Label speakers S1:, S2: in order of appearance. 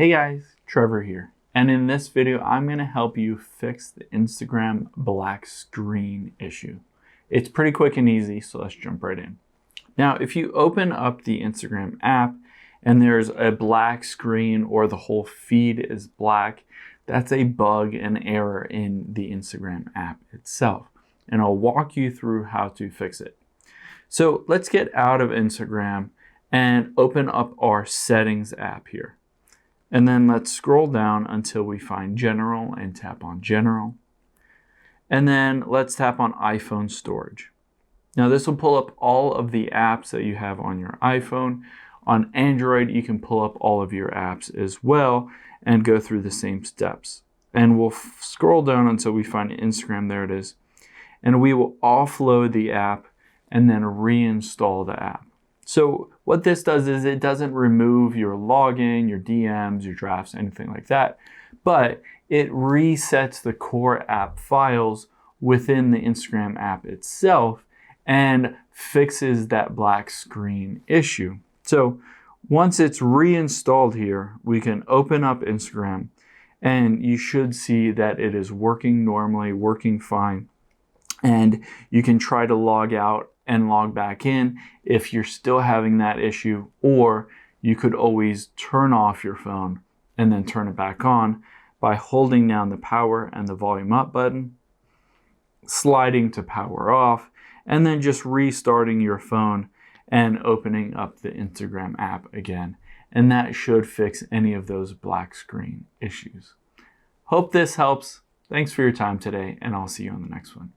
S1: Hey guys, Trevor here. And in this video, I'm going to help you fix the Instagram black screen issue. It's pretty quick and easy, so let's jump right in. Now, if you open up the Instagram app and there's a black screen or the whole feed is black, that's a bug and error in the Instagram app itself. And I'll walk you through how to fix it. So let's get out of Instagram and open up our settings app here. And then let's scroll down until we find General and tap on General. And then let's tap on iPhone Storage. Now this will pull up all of the apps that you have on your iPhone. On Android, you can pull up all of your apps as well and go through the same steps. And we'll scroll down until we find Instagram. There it is. And we will offload the app and then reinstall the app. So what this does is it doesn't remove your login, your DMs, your drafts, anything like that, but it resets the core app files within the Instagram app itself and fixes that black screen issue. So once it's reinstalled here, we can open up Instagram and you should see that it is working normally, working fine. And you can try to log out and log back in if you're still having that issue, or you could always turn off your phone and then turn it back on by holding down the power and the volume up button, sliding to power off, and then just restarting your phone and opening up the Instagram app again. And that should fix any of those black screen issues. Hope this helps. Thanks for your time today, and I'll see you on the next one.